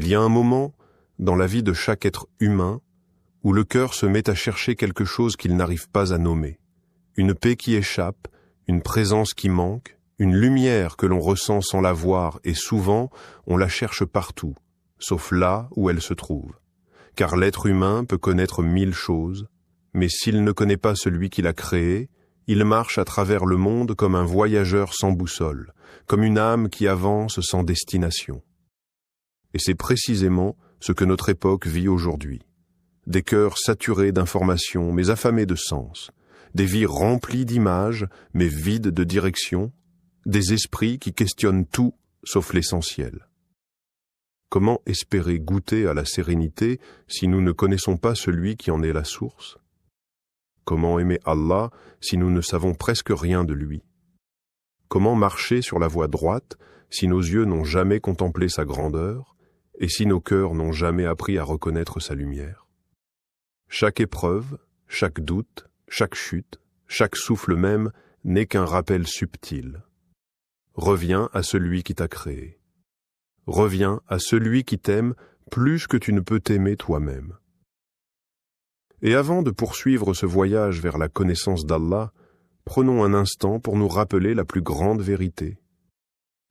Il y a un moment, dans la vie de chaque être humain, où le cœur se met à chercher quelque chose qu'il n'arrive pas à nommer. Une paix qui échappe, une présence qui manque, une lumière que l'on ressent sans la voir, et souvent, on la cherche partout, sauf là où elle se trouve. Car l'être humain peut connaître 1000 choses, mais s'il ne connaît pas celui qui l'a créé, il marche à travers le monde comme un voyageur sans boussole, comme une âme qui avance sans destination. Et c'est précisément ce que notre époque vit aujourd'hui. Des cœurs saturés d'informations mais affamés de sens, des vies remplies d'images mais vides de direction, des esprits qui questionnent tout sauf l'essentiel. Comment espérer goûter à la sérénité si nous ne connaissons pas celui qui en est la source? Comment aimer Allah si nous ne savons presque rien de lui? Comment marcher sur la voie droite si nos yeux n'ont jamais contemplé sa grandeur et si nos cœurs n'ont jamais appris à reconnaître sa lumière? Chaque épreuve, chaque doute, chaque chute, chaque souffle même n'est qu'un rappel subtil. Reviens à celui qui t'a créé. Reviens à celui qui t'aime plus que tu ne peux t'aimer toi-même. Et avant de poursuivre ce voyage vers la connaissance d'Allah, prenons un instant pour nous rappeler la plus grande vérité.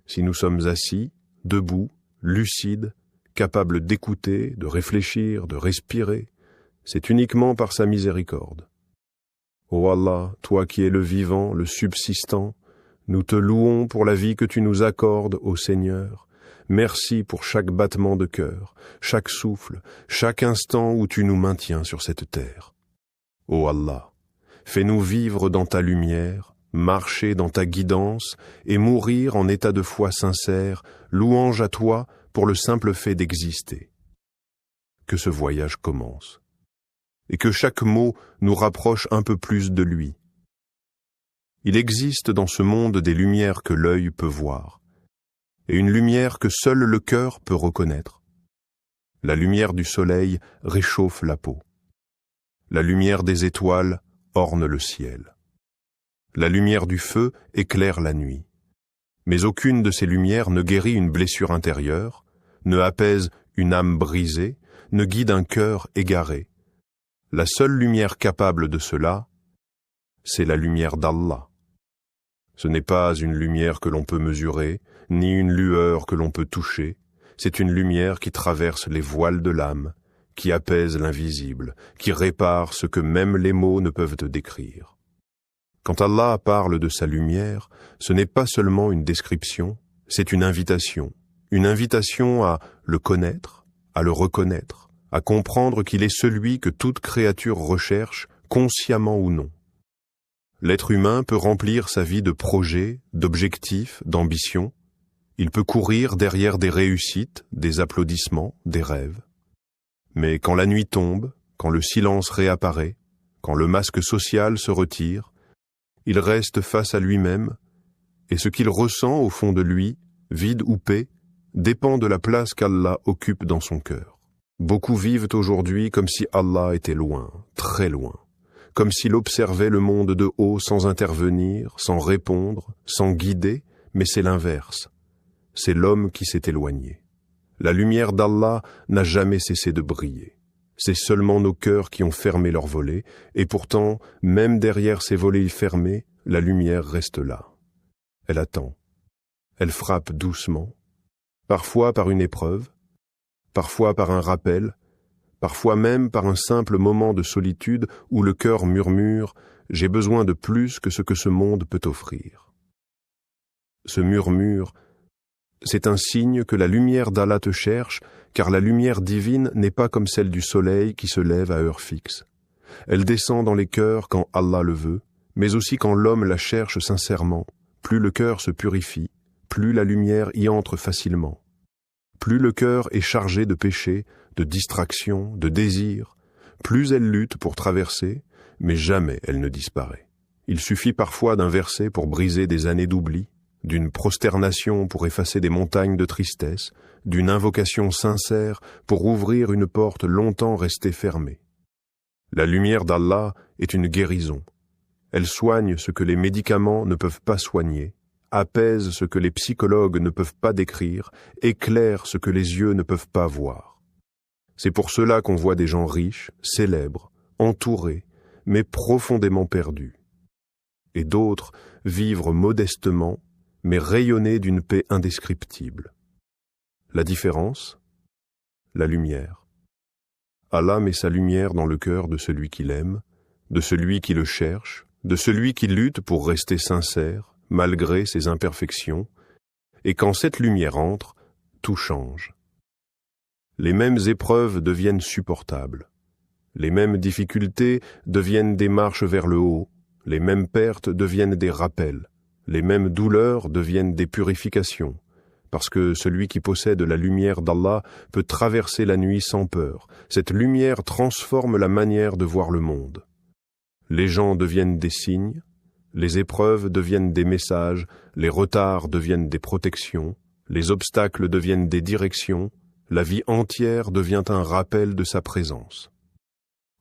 Si nous sommes assis, debout, lucides, capables d'écouter, de réfléchir, de respirer, c'est uniquement par sa miséricorde. Ô Allah, toi qui es le vivant, le subsistant, nous te louons pour la vie que tu nous accordes, ô Seigneur. Merci pour chaque battement de cœur, chaque souffle, chaque instant où tu nous maintiens sur cette terre. Ô Allah, fais-nous vivre dans ta lumière, marcher dans ta guidance et mourir en état de foi sincère, louange à toi pour le simple fait d'exister. Que ce voyage commence. Et que chaque mot nous rapproche un peu plus de lui. Il existe dans ce monde des lumières que l'œil peut voir, et une lumière que seul le cœur peut reconnaître. La lumière du soleil réchauffe la peau. La lumière des étoiles orne le ciel. La lumière du feu éclaire la nuit. Mais aucune de ces lumières ne guérit une blessure intérieure, ne apaise une âme brisée, ne guide un cœur égaré. La seule lumière capable de cela, c'est la lumière d'Allah. Ce n'est pas une lumière que l'on peut mesurer, ni une lueur que l'on peut toucher, c'est une lumière qui traverse les voiles de l'âme, qui apaise l'invisible, qui répare ce que même les mots ne peuvent décrire. Quand Allah parle de sa lumière, ce n'est pas seulement une description, c'est une invitation à le connaître, à le reconnaître, à comprendre qu'il est celui que toute créature recherche, consciemment ou non. L'être humain peut remplir sa vie de projets, d'objectifs, d'ambitions. Il peut courir derrière des réussites, des applaudissements, des rêves. Mais quand la nuit tombe, quand le silence réapparaît, quand le masque social se retire, il reste face à lui-même, et ce qu'il ressent au fond de lui, vide ou paix, dépend de la place qu'Allah occupe dans son cœur. Beaucoup vivent aujourd'hui comme si Allah était loin, très loin, comme s'il observait le monde de haut sans intervenir, sans répondre, sans guider, mais c'est l'inverse. C'est l'homme qui s'est éloigné. La lumière d'Allah n'a jamais cessé de briller. C'est seulement nos cœurs qui ont fermé leurs volets, et pourtant, même derrière ces volets fermés, la lumière reste là. Elle attend. Elle frappe doucement, parfois par une épreuve, parfois par un rappel, parfois même par un simple moment de solitude où le cœur murmure « J'ai besoin de plus que ce que ce monde peut offrir ». Ce murmure, c'est un signe que la lumière d'Allah te cherche, car la lumière divine n'est pas comme celle du soleil qui se lève à heure fixe. Elle descend dans les cœurs quand Allah le veut, mais aussi quand l'homme la cherche sincèrement. Plus le cœur se purifie, plus la lumière y entre facilement. Plus le cœur est chargé de péché, de distraction, de désir, plus elle lutte pour traverser, mais jamais elle ne disparaît. Il suffit parfois d'un verset pour briser des années d'oubli, d'une prosternation pour effacer des montagnes de tristesse, d'une invocation sincère pour ouvrir une porte longtemps restée fermée. La lumière d'Allah est une guérison. Elle soigne ce que les médicaments ne peuvent pas soigner, apaise ce que les psychologues ne peuvent pas décrire, éclaire ce que les yeux ne peuvent pas voir. C'est pour cela qu'on voit des gens riches, célèbres, entourés, mais profondément perdus. Et d'autres vivre modestement, mais rayonner d'une paix indescriptible. La différence? La lumière. Allah met sa lumière dans le cœur de celui qui l'aime, de celui qui le cherche, de celui qui lutte pour rester sincère, malgré ses imperfections, et quand cette lumière entre, tout change. Les mêmes épreuves deviennent supportables. Les mêmes difficultés deviennent des marches vers le haut, les mêmes pertes deviennent des rappels, les mêmes douleurs deviennent des purifications, parce que celui qui possède la lumière d'Allah peut traverser la nuit sans peur. Cette lumière transforme la manière de voir le monde. Les gens deviennent des signes, les épreuves deviennent des messages, les retards deviennent des protections, les obstacles deviennent des directions, la vie entière devient un rappel de sa présence.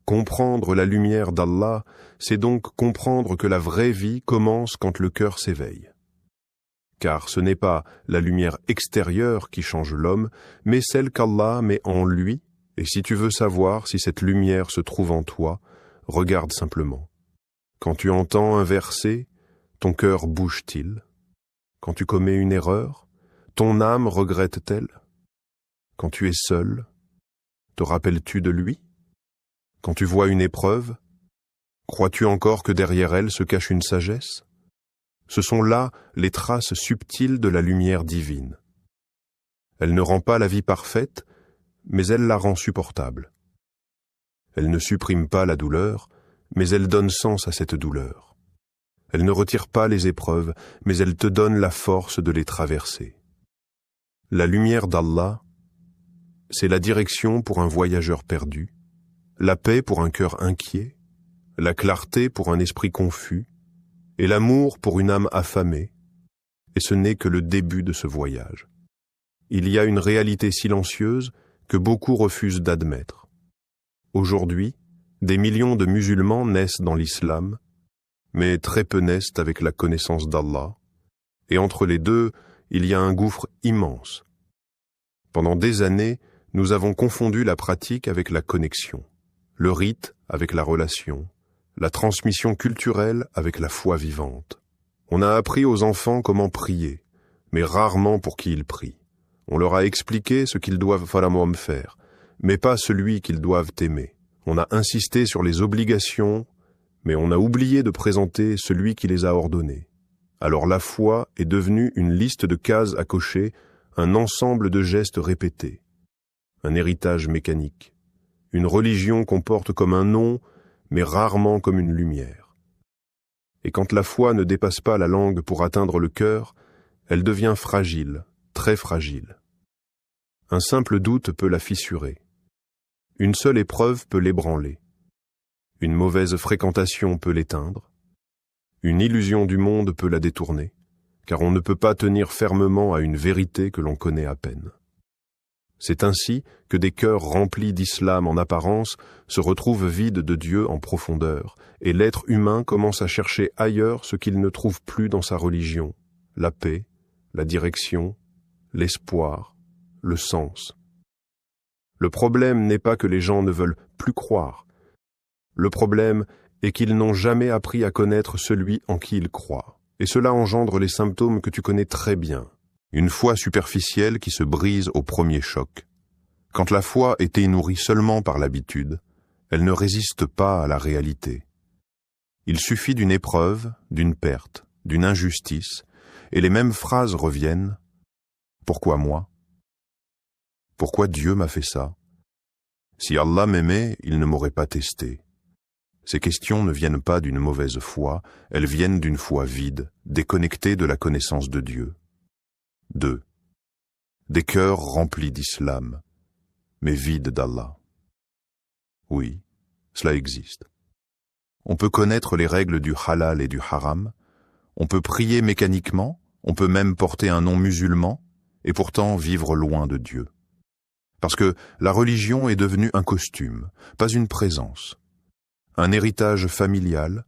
Comprendre la lumière d'Allah, c'est donc comprendre que la vraie vie commence quand le cœur s'éveille. Car ce n'est pas la lumière extérieure qui change l'homme, mais celle qu'Allah met en lui, et si tu veux savoir si cette lumière se trouve en toi, regarde simplement. Quand tu entends un verset, ton cœur bouge-t-il? Quand tu commets une erreur, ton âme regrette-t-elle? Quand tu es seul, te rappelles-tu de lui? Quand tu vois une épreuve, crois-tu encore que derrière elle se cache une sagesse? Ce sont là les traces subtiles de la lumière divine. Elle ne rend pas la vie parfaite, mais elle la rend supportable. Elle ne supprime pas la douleur, mais elle donne sens à cette douleur. Elle ne retire pas les épreuves, mais elle te donne la force de les traverser. La lumière d'Allah, c'est la direction pour un voyageur perdu, la paix pour un cœur inquiet, la clarté pour un esprit confus, et l'amour pour une âme affamée, et ce n'est que le début de ce voyage. Il y a une réalité silencieuse que beaucoup refusent d'admettre. Aujourd'hui, des millions de musulmans naissent dans l'islam, mais très peu naissent avec la connaissance d'Allah, et entre les deux, il y a un gouffre immense. Pendant des années, nous avons confondu la pratique avec la connexion, le rite avec la relation, la transmission culturelle avec la foi vivante. On a appris aux enfants comment prier, mais rarement pour qui ils prient. On leur a expliqué ce qu'ils doivent vraiment faire, mais pas celui qu'ils doivent aimer. On a insisté sur les obligations, mais on a oublié de présenter celui qui les a ordonnées. Alors la foi est devenue une liste de cases à cocher, un ensemble de gestes répétés, un héritage mécanique. Une religion qu'on porte comme un nom, mais rarement comme une lumière. Et quand la foi ne dépasse pas la langue pour atteindre le cœur, elle devient fragile, très fragile. Un simple doute peut la fissurer. Une seule épreuve peut l'ébranler. Une mauvaise fréquentation peut l'éteindre. Une illusion du monde peut la détourner, car on ne peut pas tenir fermement à une vérité que l'on connaît à peine. C'est ainsi que des cœurs remplis d'islam en apparence se retrouvent vides de Dieu en profondeur, et l'être humain commence à chercher ailleurs ce qu'il ne trouve plus dans sa religion, la paix, la direction, l'espoir, le sens. Le problème n'est pas que les gens ne veulent plus croire. Le problème est qu'ils n'ont jamais appris à connaître celui en qui ils croient, et cela engendre les symptômes que tu connais très bien. Une foi superficielle qui se brise au premier choc. Quand la foi est nourrie seulement par l'habitude, elle ne résiste pas à la réalité. Il suffit d'une épreuve, d'une perte, d'une injustice, et les mêmes phrases reviennent. Pourquoi moi? Pourquoi Dieu m'a fait ça? Si Allah m'aimait, il ne m'aurait pas testé. Ces questions ne viennent pas d'une mauvaise foi, elles viennent d'une foi vide, déconnectée de la connaissance de Dieu. 2. Des cœurs remplis d'islam, mais vides d'Allah. Oui, cela existe. On peut connaître les règles du halal et du haram, on peut prier mécaniquement, on peut même porter un nom musulman, et pourtant vivre loin de Dieu. Parce que la religion est devenue un costume, pas une présence. Un héritage familial,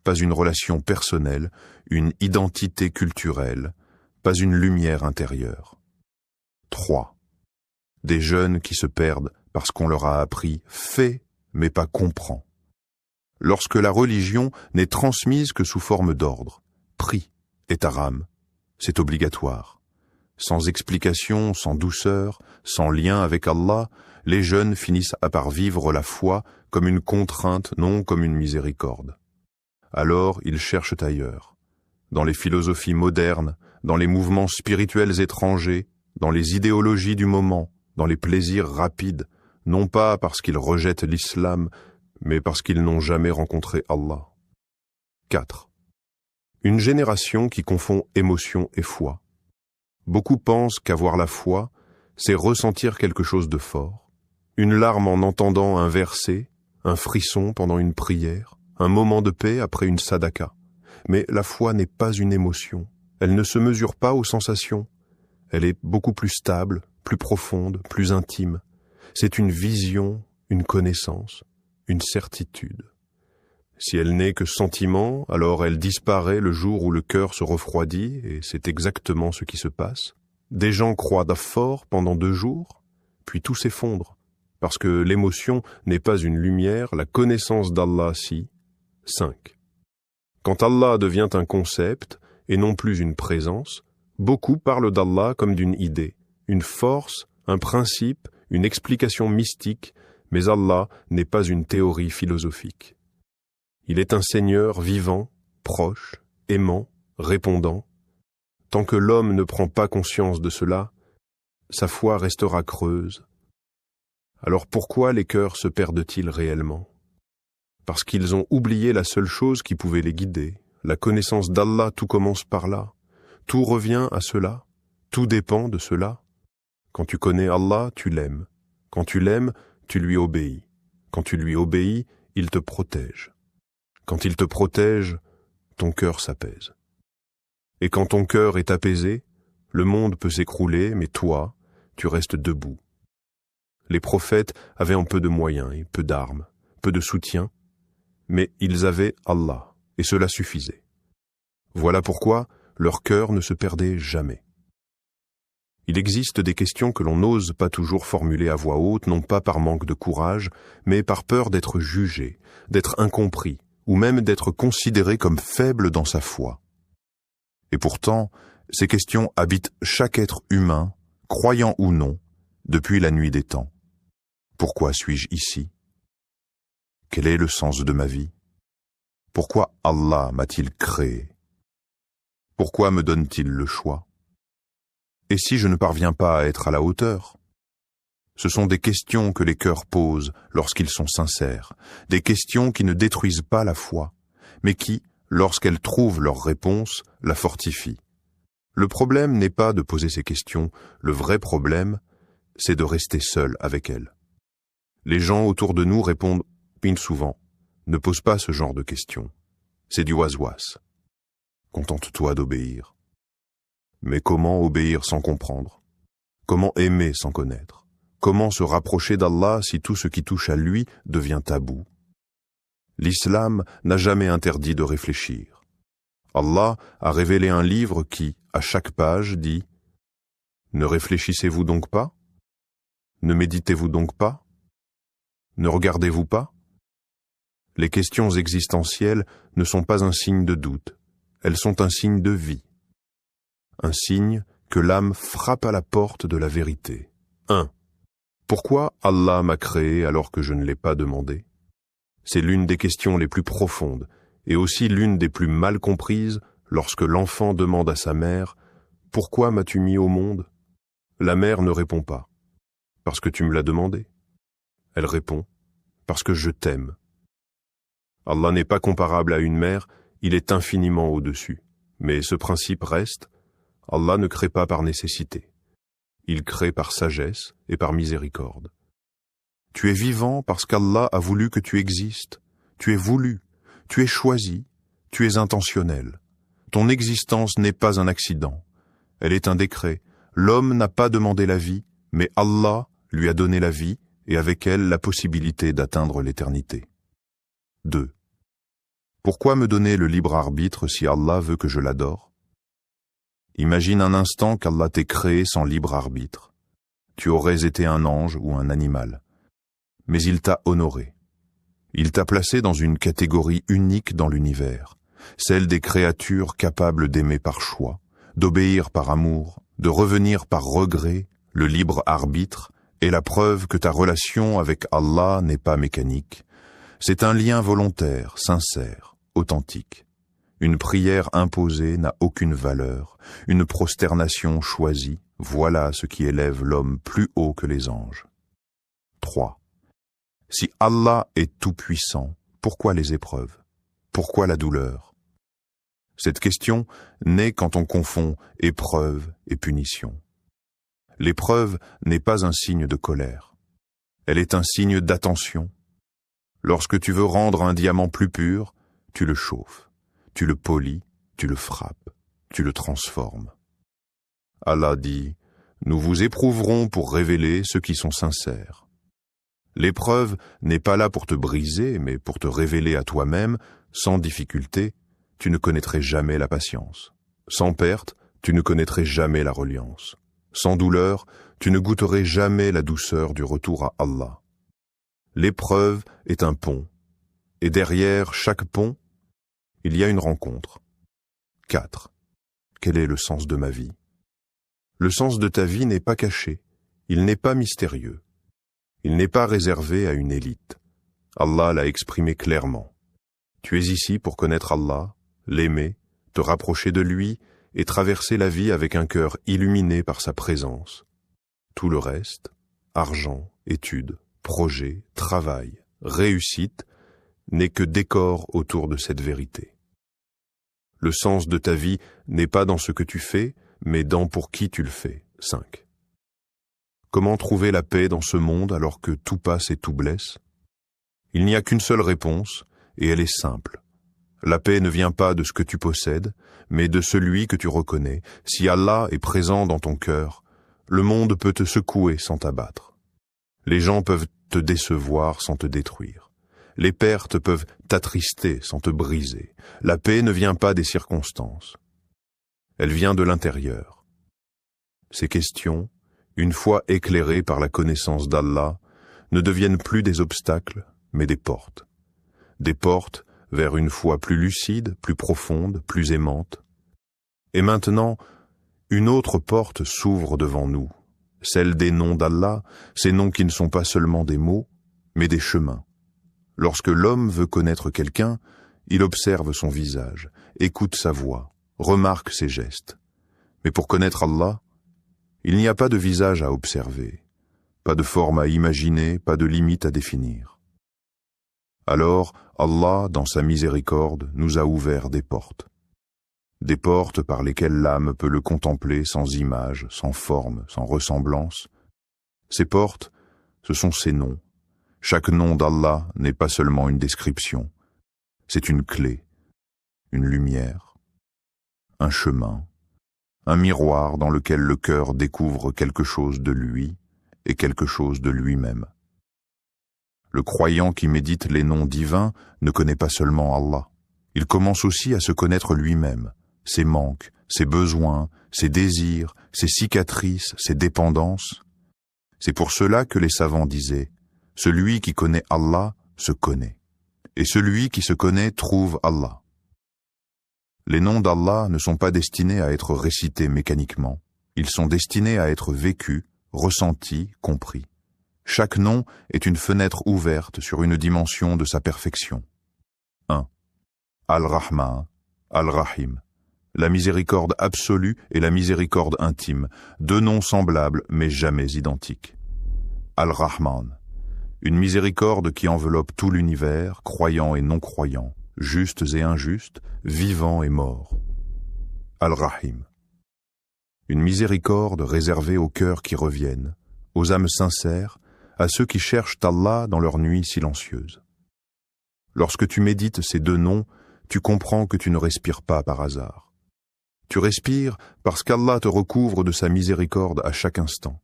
pas une relation personnelle, une identité culturelle, pas une lumière intérieure. 3. Des jeunes qui se perdent parce qu'on leur a appris « fait » mais pas « comprend ». Lorsque la religion n'est transmise que sous forme d'ordre, prie est haram, c'est obligatoire. Sans explication, sans douceur, sans lien avec Allah, les jeunes finissent par vivre la foi comme une contrainte, non comme une miséricorde. Alors ils cherchent ailleurs, dans les philosophies modernes, dans les mouvements spirituels étrangers, dans les idéologies du moment, dans les plaisirs rapides, non pas parce qu'ils rejettent l'islam, mais parce qu'ils n'ont jamais rencontré Allah. 4. Une génération qui confond émotion et foi. Beaucoup pensent qu'avoir la foi, c'est ressentir quelque chose de fort. Une larme en entendant un verset, un frisson pendant une prière, un moment de paix après une sadaka. Mais la foi n'est pas une émotion. Elle ne se mesure pas aux sensations. Elle est beaucoup plus stable, plus profonde, plus intime. C'est une vision, une connaissance, une certitude. Si elle n'est que sentiment, alors elle disparaît le jour où le cœur se refroidit, et c'est exactement ce qui se passe. Des gens croient fort pendant 2 jours, puis tout s'effondre, parce que l'émotion n'est pas une lumière, la connaissance d'Allah si. 5. Quand Allah devient un concept, et non plus une présence, beaucoup parlent d'Allah comme d'une idée, une force, un principe, une explication mystique, mais Allah n'est pas une théorie philosophique. Il est un Seigneur vivant, proche, aimant, répondant. Tant que l'homme ne prend pas conscience de cela, sa foi restera creuse. Alors pourquoi les cœurs se perdent-ils réellement? Parce qu'ils ont oublié la seule chose qui pouvait les guider. La connaissance d'Allah, tout commence par là. Tout revient à cela. Tout dépend de cela. Quand tu connais Allah, tu l'aimes. Quand tu l'aimes, tu lui obéis. Quand tu lui obéis, il te protège. Quand il te protège, ton cœur s'apaise. Et quand ton cœur est apaisé, le monde peut s'écrouler, mais toi, tu restes debout. Les prophètes avaient un peu de moyens et peu d'armes, peu de soutien, mais ils avaient Allah, et cela suffisait. Voilà pourquoi leur cœur ne se perdait jamais. Il existe des questions que l'on n'ose pas toujours formuler à voix haute, non pas par manque de courage, mais par peur d'être jugé, d'être incompris, ou même d'être considéré comme faible dans sa foi. Et pourtant, ces questions habitent chaque être humain, croyant ou non, depuis la nuit des temps. Pourquoi suis-je ici? Quel est le sens de ma vie? Pourquoi Allah m'a-t-il créé? Pourquoi me donne-t-il le choix? Et si je ne parviens pas à être à la hauteur? Ce sont des questions que les cœurs posent lorsqu'ils sont sincères, des questions qui ne détruisent pas la foi, mais qui, lorsqu'elles trouvent leur réponse, la fortifient. Le problème n'est pas de poser ces questions, le vrai problème, c'est de rester seul avec elles. Les gens autour de nous répondent, bien souvent, ne pose pas ce genre de questions. C'est du was-was. Contente-toi d'obéir. Mais comment obéir sans comprendre? Comment aimer sans connaître? Comment se rapprocher d'Allah si tout ce qui touche à lui devient tabou? L'islam n'a jamais interdit de réfléchir. Allah a révélé un livre qui, à chaque page, dit « Ne réfléchissez-vous donc pas? Ne méditez-vous donc pas? Ne regardez-vous pas ?» Les questions existentielles ne sont pas un signe de doute, elles sont un signe de vie. Un signe que l'âme frappe à la porte de la vérité. 1. Pourquoi Allah m'a créé alors que je ne l'ai pas demandé? C'est l'une des questions les plus profondes et aussi l'une des plus mal comprises lorsque l'enfant demande à sa mère « Pourquoi m'as-tu mis au monde ?» La mère ne répond pas « Parce que tu me l'as demandé ». Elle répond « Parce que je t'aime ». Allah n'est pas comparable à une mère, il est infiniment au-dessus. Mais ce principe reste, Allah ne crée pas par nécessité. Il crée par sagesse et par miséricorde. Tu es vivant parce qu'Allah a voulu que tu existes. Tu es voulu, tu es choisi, tu es intentionnel. Ton existence n'est pas un accident. Elle est un décret. L'homme n'a pas demandé la vie, mais Allah lui a donné la vie et avec elle la possibilité d'atteindre l'éternité. 2. Pourquoi me donner le libre arbitre si Allah veut que je l'adore? Imagine un instant qu'Allah t'ait créé sans libre arbitre. Tu aurais été un ange ou un animal. Mais il t'a honoré. Il t'a placé dans une catégorie unique dans l'univers, celle des créatures capables d'aimer par choix, d'obéir par amour, de revenir par regret, le libre arbitre est la preuve que ta relation avec Allah n'est pas mécanique. C'est un lien volontaire, sincère, authentique. Une prière imposée n'a aucune valeur, une prosternation choisie, voilà ce qui élève l'homme plus haut que les anges. 3. Si Allah est tout-puissant, pourquoi les épreuves? Pourquoi la douleur? Cette question naît quand on confond épreuve et punition. L'épreuve n'est pas un signe de colère. Elle est un signe d'attention. Lorsque tu veux rendre un diamant plus pur, tu le chauffes, tu le polis, tu le frappes, tu le transformes. Allah dit, « Nous vous éprouverons pour révéler ceux qui sont sincères. » L'épreuve n'est pas là pour te briser, mais pour te révéler à toi-même, sans difficulté, tu ne connaîtrais jamais la patience. Sans perte, tu ne connaîtrais jamais la reliance. Sans douleur, tu ne goûterais jamais la douceur du retour à Allah. L'épreuve est un pont, et derrière chaque pont, il y a une rencontre. 4. Quel est le sens de ma vie? Le sens de ta vie n'est pas caché, il n'est pas mystérieux. Il n'est pas réservé à une élite. Allah l'a exprimé clairement. Tu es ici pour connaître Allah, l'aimer, te rapprocher de lui et traverser la vie avec un cœur illuminé par sa présence. Tout le reste, argent, études, projets, travail, réussite, n'est que décor autour de cette vérité. Le sens de ta vie n'est pas dans ce que tu fais, mais dans pour qui tu le fais. 5. Comment trouver la paix dans ce monde alors que tout passe et tout blesse? Il n'y a qu'une seule réponse, et elle est simple. La paix ne vient pas de ce que tu possèdes, mais de celui que tu reconnais. Si Allah est présent dans ton cœur, le monde peut te secouer sans t'abattre. Les gens peuvent te décevoir sans te détruire. Les pertes peuvent t'attrister sans te briser. La paix ne vient pas des circonstances. Elle vient de l'intérieur. Ces questions, une fois éclairées par la connaissance d'Allah, ne deviennent plus des obstacles, mais des portes. Des portes vers une foi plus lucide, plus profonde, plus aimante. Et maintenant, une autre porte s'ouvre devant nous, celle des noms d'Allah, ces noms qui ne sont pas seulement des mots, mais des chemins. Lorsque l'homme veut connaître quelqu'un, il observe son visage, écoute sa voix, remarque ses gestes. Mais pour connaître Allah, il n'y a pas de visage à observer, pas de forme à imaginer, pas de limite à définir. Alors, Allah, dans sa miséricorde, nous a ouvert des portes par lesquelles l'âme peut le contempler sans image, sans forme, sans ressemblance. Ces portes, ce sont ses noms. Chaque nom d'Allah n'est pas seulement une description, c'est une clé, une lumière, un chemin, un miroir dans lequel le cœur découvre quelque chose de lui et quelque chose de lui-même. Le croyant qui médite les noms divins ne connaît pas seulement Allah. Il commence aussi à se connaître lui-même, ses manques, ses besoins, ses désirs, ses cicatrices, ses dépendances. C'est pour cela que les savants disaient « Celui qui connaît Allah se connaît, et celui qui se connaît trouve Allah ». Les noms d'Allah ne sont pas destinés à être récités mécaniquement. Ils sont destinés à être vécus, ressentis, compris. Chaque nom est une fenêtre ouverte sur une dimension de sa perfection. 1. Al-Rahman, Al-Rahim. La miséricorde absolue et la miséricorde intime, deux noms semblables mais jamais identiques. Al-Rahman, une miséricorde qui enveloppe tout l'univers, croyants et non-croyants, justes et injustes, vivants et morts. Al-Rahim, une miséricorde réservée aux cœurs qui reviennent, aux âmes sincères, à ceux qui cherchent Allah dans leur nuit silencieuse. Lorsque tu médites ces deux noms, tu comprends que tu ne respires pas par hasard. Tu respires parce qu'Allah te recouvre de sa miséricorde à chaque instant.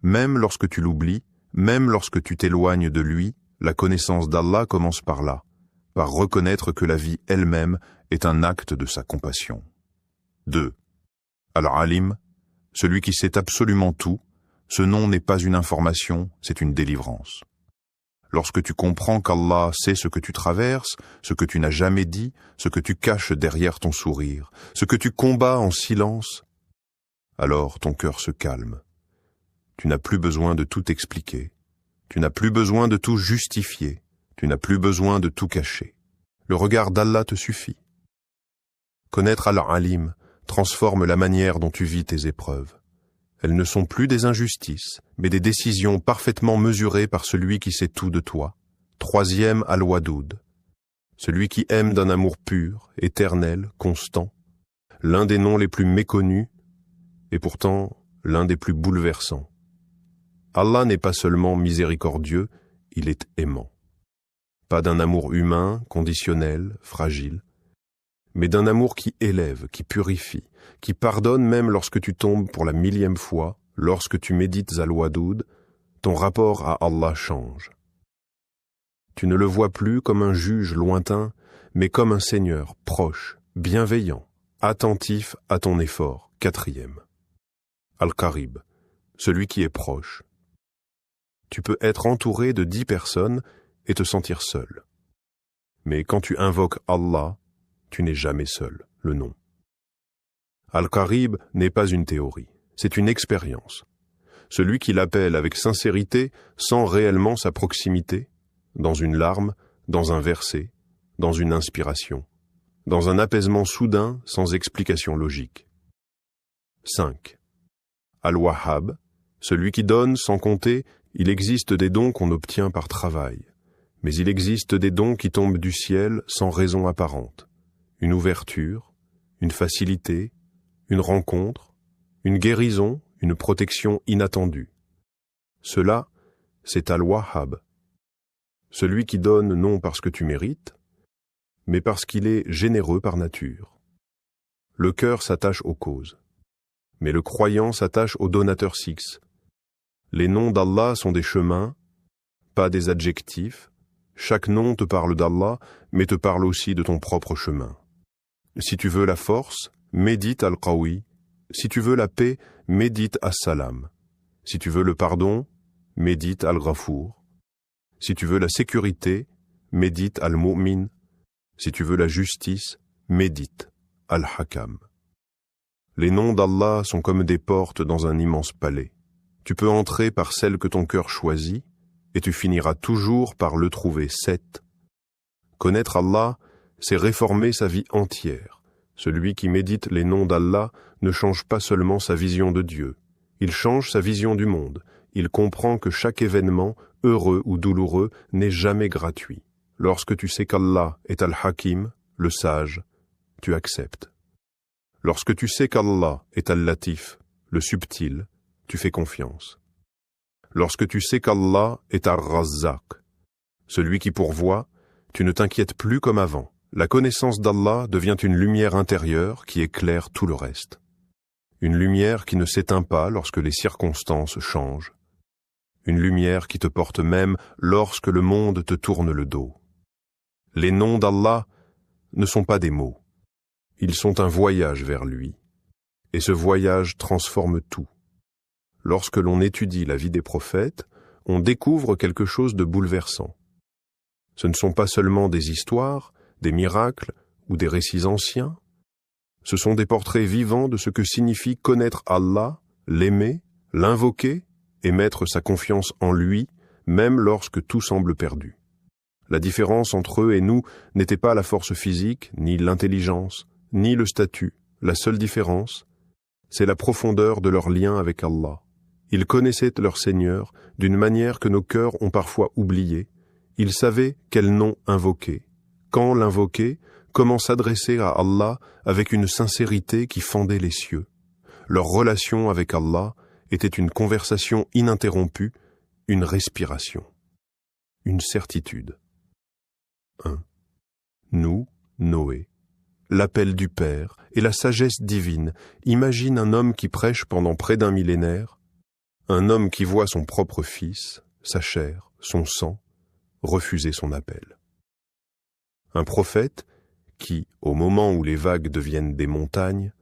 Même lorsque tu l'oublies, même lorsque tu t'éloignes de lui, la connaissance d'Allah commence par là, par reconnaître que la vie elle-même est un acte de sa compassion. 2. Al-Alim, celui qui sait absolument tout, ce nom n'est pas une information, c'est une délivrance. Lorsque tu comprends qu'Allah sait ce que tu traverses, ce que tu n'as jamais dit, ce que tu caches derrière ton sourire, ce que tu combats en silence, alors ton cœur se calme. Tu n'as plus besoin de tout expliquer, tu n'as plus besoin de tout justifier, tu n'as plus besoin de tout cacher. Le regard d'Allah te suffit. Connaître Al-Alim transforme la manière dont tu vis tes épreuves. Elles ne sont plus des injustices, mais des décisions parfaitement mesurées par celui qui sait tout de toi. 3e Al-Wadoud, celui qui aime d'un amour pur, éternel, constant, l'un des noms les plus méconnus, et pourtant l'un des plus bouleversants. Allah n'est pas seulement miséricordieux, il est aimant. Pas d'un amour humain, conditionnel, fragile, mais d'un amour qui élève, qui purifie, qui pardonne même lorsque tu tombes pour la 1000e fois, lorsque tu médites Al-Wadoud, ton rapport à Allah change. Tu ne le vois plus comme un juge lointain, mais comme un Seigneur proche, bienveillant, attentif à ton effort. 4e. Al-Qarib, celui qui est proche. Tu peux être entouré de 10 personnes et te sentir seul. Mais quand tu invoques Allah, tu n'es jamais seul, le nom. Al-Qarib n'est pas une théorie, c'est une expérience. Celui qui l'appelle avec sincérité sent réellement sa proximité, dans une larme, dans un verset, dans une inspiration, dans un apaisement soudain sans explication logique. 5. Al-Wahhab, celui qui donne sans compter, il existe des dons qu'on obtient par travail, mais il existe des dons qui tombent du ciel sans raison apparente. Une ouverture, une facilité, une rencontre, une guérison, une protection inattendue. Cela, c'est Al-Wahhab. Celui qui donne non parce que tu mérites, mais parce qu'il est généreux par nature. Le cœur s'attache aux causes, mais le croyant s'attache au donateur six. Les noms d'Allah sont des chemins, pas des adjectifs. Chaque nom te parle d'Allah, mais te parle aussi de ton propre chemin. Si tu veux la force, médite Al-Qawi. Si tu veux la paix, médite As-Salam. Si tu veux le pardon, médite Al-Ghafour. Si tu veux la sécurité, médite Al-Mu'min. Si tu veux la justice, médite Al-Hakam. Les noms d'Allah sont comme des portes dans un immense palais. Tu peux entrer par celle que ton cœur choisit, et tu finiras toujours par le trouver 7. Connaître Allah, c'est réformer sa vie entière. Celui qui médite les noms d'Allah ne change pas seulement sa vision de Dieu, il change sa vision du monde. Il comprend que chaque événement, heureux ou douloureux, n'est jamais gratuit. Lorsque tu sais qu'Allah est Al-Hakim, le sage, tu acceptes. Lorsque tu sais qu'Allah est Al-Latif, le subtil, tu fais confiance. Lorsque tu sais qu'Allah est Ar-Razzaq, celui qui pourvoit, tu ne t'inquiètes plus comme avant. La connaissance d'Allah devient une lumière intérieure qui éclaire tout le reste. Une lumière qui ne s'éteint pas lorsque les circonstances changent. Une lumière qui te porte même lorsque le monde te tourne le dos. Les noms d'Allah ne sont pas des mots. Ils sont un voyage vers lui. Et ce voyage transforme tout. Lorsque l'on étudie la vie des prophètes, on découvre quelque chose de bouleversant. Ce ne sont pas seulement des histoires, des miracles ou des récits anciens. Ce sont des portraits vivants de ce que signifie connaître Allah, l'aimer, l'invoquer et mettre sa confiance en lui, même lorsque tout semble perdu. La différence entre eux et nous n'était pas la force physique, ni l'intelligence, ni le statut. La seule différence, c'est la profondeur de leur lien avec Allah. Ils connaissaient leur Seigneur d'une manière que nos cœurs ont parfois oubliée. Ils savaient quel nom invoquer, quand l'invoquer, comment s'adresser à Allah avec une sincérité qui fendait les cieux. Leur relation avec Allah était une conversation ininterrompue, une respiration, une certitude. 1. Nous, Noé, l'appel du Père et la sagesse divine. Imagine un homme qui prêche pendant près d'un millénaire, un homme qui voit son propre fils, sa chair, son sang, refuser son appel. Un prophète qui, au moment où les vagues deviennent des montagnes,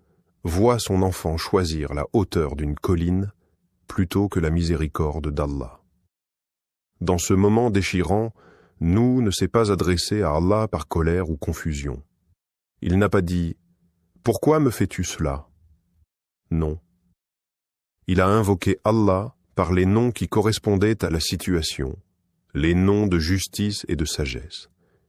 voit son enfant choisir la hauteur d'une colline plutôt que la miséricorde d'Allah. Dans ce moment déchirant, Nouh ne s'est pas adressé à Allah par colère ou confusion. Il n'a pas dit « Pourquoi me fais-tu cela ?» Non. Il a invoqué Allah par les noms qui correspondaient à la situation, les noms de justice et de sagesse.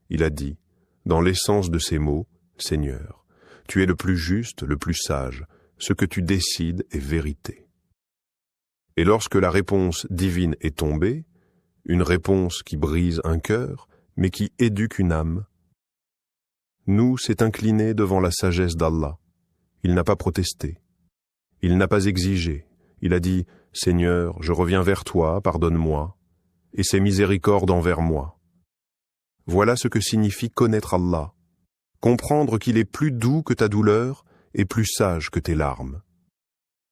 Il a dit, dans l'essence de ces mots, « Seigneur, tu es le plus juste, le plus sage, ce que tu décides est vérité. » Et lorsque la réponse divine est tombée, une réponse qui brise un cœur, mais qui éduque une âme, Nouh s'est incliné devant la sagesse d'Allah. Il n'a pas protesté. Il n'a pas exigé. Il a dit, « Seigneur, je reviens vers toi, pardonne-moi, et ses miséricordes envers moi. » Voilà ce que signifie connaître Allah, comprendre qu'il est plus doux que ta douleur et plus sage que tes larmes.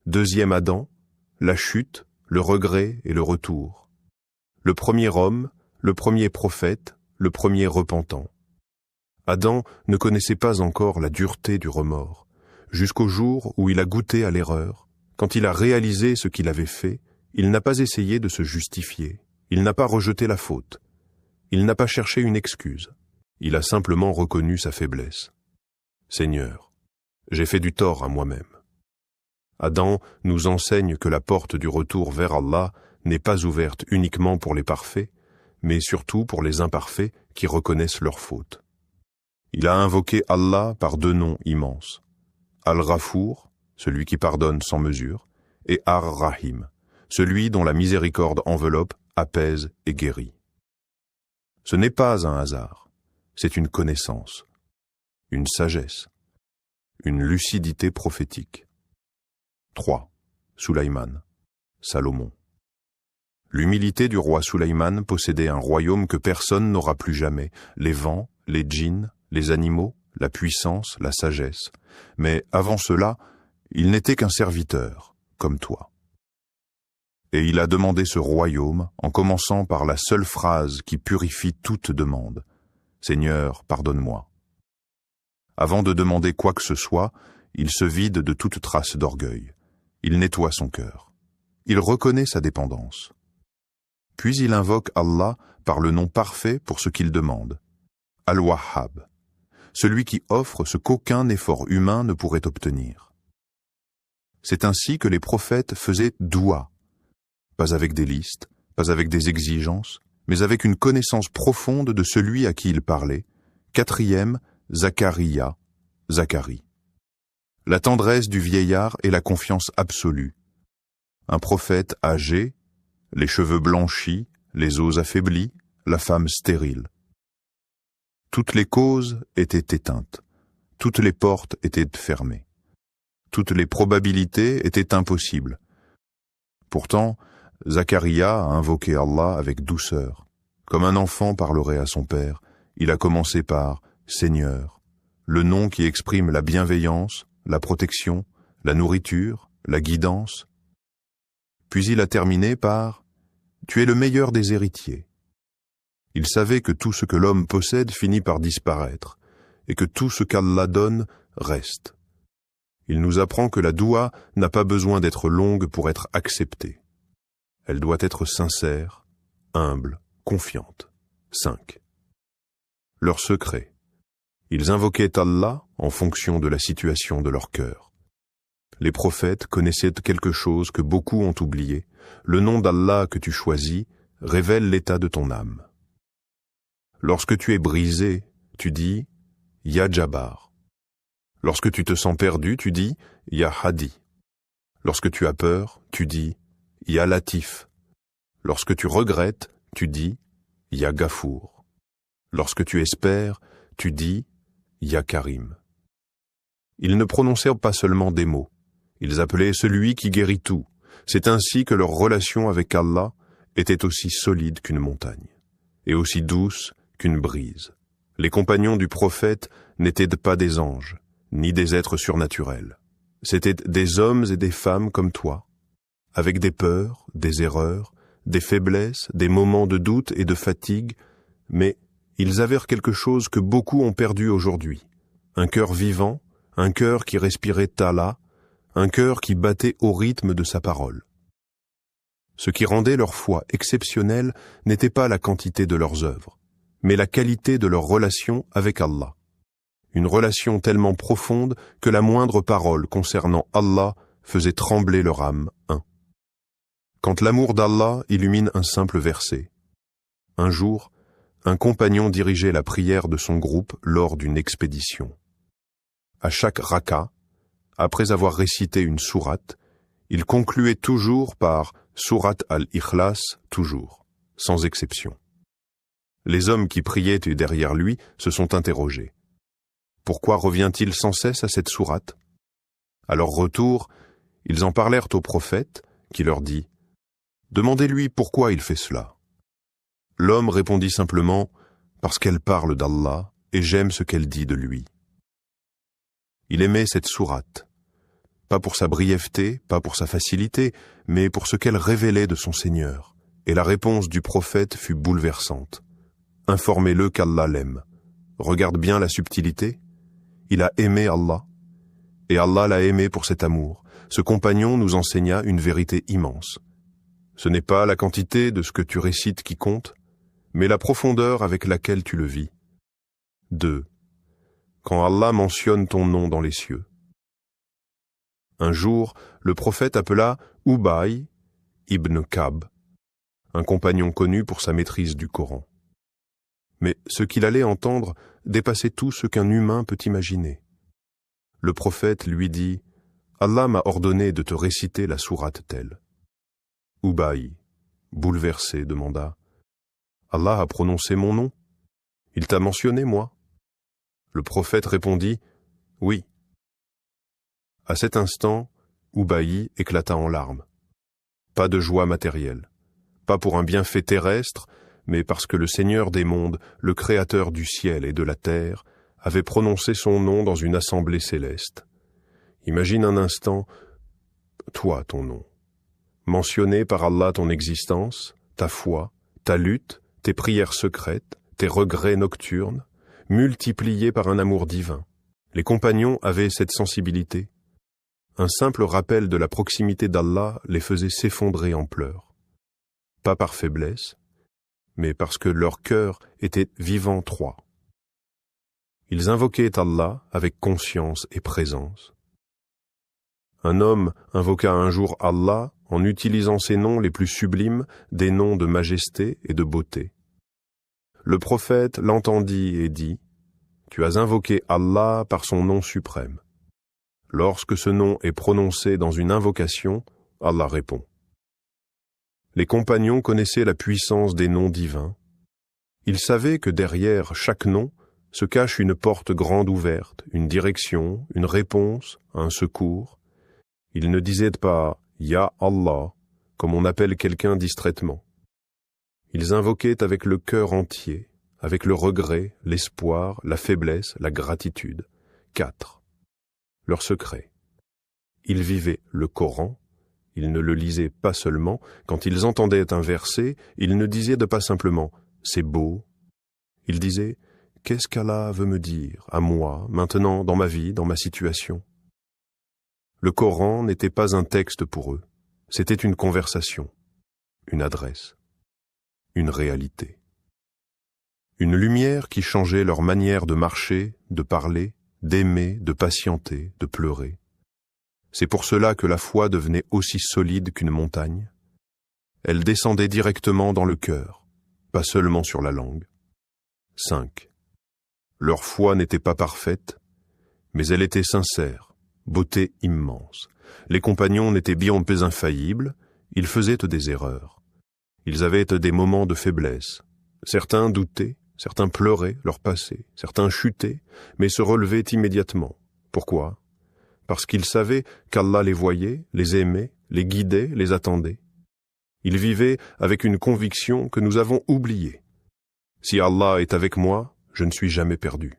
Deuxième Adam, la chute, le regret et le retour. Le premier homme, le premier prophète, le premier repentant. Adam ne connaissait pas encore la dureté du remords, jusqu'au jour où il a goûté à l'erreur. Quand il a réalisé ce qu'il avait fait, il n'a pas essayé de se justifier, il n'a pas rejeté la faute, il n'a pas cherché une excuse, il a simplement reconnu sa faiblesse. Seigneur, j'ai fait du tort à moi-même. Adam nous enseigne que la porte du retour vers Allah n'est pas ouverte uniquement pour les parfaits, mais surtout pour les imparfaits qui reconnaissent leurs fautes. Il a invoqué Allah par deux noms immenses. Al-Ghafour, celui qui pardonne sans mesure, et Ar-Rahim, celui dont la miséricorde enveloppe, apaise et guérit. Ce n'est pas un hasard, c'est une connaissance, une sagesse, une lucidité prophétique. 3. Sulaïman, Salomon. L'humilité du roi Sulaïman possédait un royaume que personne n'aura plus jamais, les vents, les djinns, les animaux, la puissance, la sagesse. Mais avant cela, il n'était qu'un serviteur, comme toi. Et il a demandé ce royaume en commençant par la seule phrase qui purifie toute demande. « Seigneur, pardonne-moi. » Avant de demander quoi que ce soit, il se vide de toute trace d'orgueil. Il nettoie son cœur. Il reconnaît sa dépendance. Puis il invoque Allah par le nom parfait pour ce qu'il demande. Al-Wahhab, celui qui offre ce qu'aucun effort humain ne pourrait obtenir. C'est ainsi que les prophètes faisaient doua, pas avec des listes, pas avec des exigences, mais avec une connaissance profonde de celui à qui il parlait. 4e, Zacharia, Zacharie. La tendresse du vieillard et la confiance absolue. Un prophète âgé, les cheveux blanchis, les os affaiblis, la femme stérile. Toutes les causes étaient éteintes, toutes les portes étaient fermées, toutes les probabilités étaient impossibles. Pourtant, Zacharia a invoqué Allah avec douceur. Comme un enfant parlerait à son père, il a commencé par « Seigneur », le nom qui exprime la bienveillance, la protection, la nourriture, la guidance. Puis il a terminé par « Tu es le meilleur des héritiers ». Il savait que tout ce que l'homme possède finit par disparaître, et que tout ce qu'Allah donne reste. Il nous apprend que la doua n'a pas besoin d'être longue pour être acceptée. Elle doit être sincère, humble, confiante. 5. Leur secret. Ils invoquaient Allah en fonction de la situation de leur cœur. Les prophètes connaissaient quelque chose que beaucoup ont oublié. Le nom d'Allah que tu choisis révèle l'état de ton âme. Lorsque tu es brisé, tu dis « Ya Jabbar ». Lorsque tu te sens perdu, tu dis « Ya Hadi ». Lorsque tu as peur, tu dis « Ya Latif ». Lorsque tu regrettes, tu dis « Ya Gafour ». Lorsque tu espères, tu dis « Ya Karim ». Ils ne prononcèrent pas seulement des mots, ils appelaient celui qui guérit tout. C'est ainsi que leur relation avec Allah était aussi solide qu'une montagne, et aussi douce qu'une brise. Les compagnons du prophète n'étaient pas des anges, ni des êtres surnaturels. C'étaient des hommes et des femmes comme toi, avec des peurs, des erreurs, des faiblesses, des moments de doute et de fatigue, mais Ils avèrent quelque chose que beaucoup ont perdu aujourd'hui. Un cœur vivant, un cœur qui respirait Allah, un cœur qui battait au rythme de sa parole. Ce qui rendait leur foi exceptionnelle n'était pas la quantité de leurs œuvres, mais la qualité de leur relation avec Allah. Une relation tellement profonde que la moindre parole concernant Allah faisait trembler leur âme. 1. Quand l'amour d'Allah illumine un simple verset. Un jour, un compagnon dirigeait la prière de son groupe lors d'une expédition. À chaque raka, après avoir récité une sourate, il concluait toujours par Sourate al-Ikhlas, toujours, sans exception. Les hommes qui priaient derrière lui se sont interrogés. Pourquoi revient-il sans cesse à cette sourate? À leur retour, ils en parlèrent au prophète, qui leur dit « Demandez-lui pourquoi il fait cela. » L'homme répondit simplement « Parce qu'elle parle d'Allah et j'aime ce qu'elle dit de lui. » Il aimait cette sourate, pas pour sa brièveté, pas pour sa facilité, mais pour ce qu'elle révélait de son Seigneur. Et la réponse du prophète fut bouleversante. Informez-le qu'Allah l'aime. Regarde bien la subtilité. Il a aimé Allah, et Allah l'a aimé pour cet amour. Ce compagnon nous enseigna une vérité immense. Ce n'est pas la quantité de ce que tu récites qui compte, mais la profondeur avec laquelle tu le vis. 2. Quand Allah mentionne ton nom dans les cieux. Un jour, le prophète appela Ubay ibn Ka'b, un compagnon connu pour sa maîtrise du Coran. Mais ce qu'il allait entendre dépassait tout ce qu'un humain peut imaginer. Le prophète lui dit « Allah m'a ordonné de te réciter la sourate telle. » Ubay, bouleversé, demanda « Allah a prononcé mon nom? Il t'a mentionné, moi ?» Le prophète répondit « Oui. » À cet instant, Ubay éclata en larmes. Pas de joie matérielle, pas pour un bienfait terrestre, mais parce que le Seigneur des mondes, le Créateur du ciel et de la terre, avait prononcé son nom dans une assemblée céleste. Imagine un instant, toi ton nom, mentionné par Allah ton existence, ta foi, ta lutte, tes prières secrètes, tes regrets nocturnes, multipliés par un amour divin. Les compagnons avaient cette sensibilité. Un simple rappel de la proximité d'Allah les faisait s'effondrer en pleurs. Pas par faiblesse, mais parce que leur cœur était vivant trois. Ils invoquaient Allah avec conscience et présence. Un homme invoqua un jour Allah en utilisant ses noms les plus sublimes, des noms de majesté et de beauté. Le prophète l'entendit et dit « Tu as invoqué Allah par son nom suprême. » Lorsque ce nom est prononcé dans une invocation, Allah répond. Les compagnons connaissaient la puissance des noms divins. Ils savaient que derrière chaque nom se cache une porte grande ouverte, une direction, une réponse, un secours. Ils ne disaient pas « Ya Allah » comme on appelle quelqu'un distraitement. Ils invoquaient avec le cœur entier, avec le regret, l'espoir, la faiblesse, la gratitude. 4. Leur secret. Ils vivaient le Coran. Ils ne le lisaient pas seulement. Quand ils entendaient un verset, ils ne disaient pas simplement « c'est beau ». Ils disaient « qu'est-ce qu'Allah veut me dire, à moi, maintenant, dans ma vie, dans ma situation ?» Le Coran n'était pas un texte pour eux. C'était une conversation, une adresse, une réalité. Une lumière qui changeait leur manière de marcher, de parler, d'aimer, de patienter, de pleurer. C'est pour cela que la foi devenait aussi solide qu'une montagne. Elle descendait directement dans le cœur, pas seulement sur la langue. 5. Leur foi n'était pas parfaite, mais elle était sincère, beauté immense. Les compagnons n'étaient bien pas infaillibles, ils faisaient des erreurs. Ils avaient des moments de faiblesse. Certains doutaient, certains pleuraient leur passé, certains chutaient, mais se relevaient immédiatement. Pourquoi ? Parce qu'ils savaient qu'Allah les voyait, les aimait, les guidait, les attendait. Ils vivaient avec une conviction que nous avons oubliée. Si Allah est avec moi, je ne suis jamais perdu.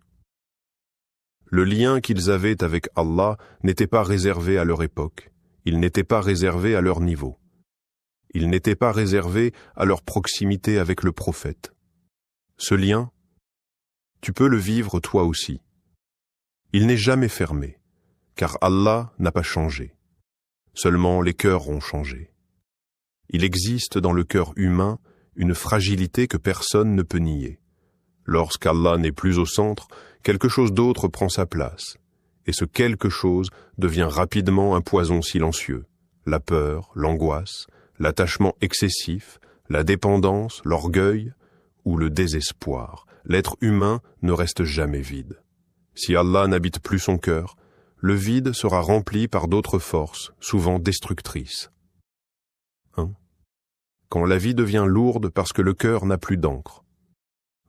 Le lien qu'ils avaient avec Allah n'était pas réservé à leur époque, il n'était pas réservé à leur niveau. Il n'était pas réservé à leur proximité avec le prophète. Ce lien, tu peux le vivre toi aussi. Il n'est jamais fermé, car Allah n'a pas changé. Seulement les cœurs ont changé. Il existe dans le cœur humain une fragilité que personne ne peut nier. Lorsqu'Allah n'est plus au centre, quelque chose d'autre prend sa place, et ce quelque chose devient rapidement un poison silencieux. La peur, l'angoisse, l'attachement excessif, la dépendance, l'orgueil ou le désespoir. L'être humain ne reste jamais vide. Si Allah n'habite plus son cœur, le vide sera rempli par d'autres forces, souvent destructrices. 1. Quand la vie devient lourde parce que le cœur n'a plus d'encre.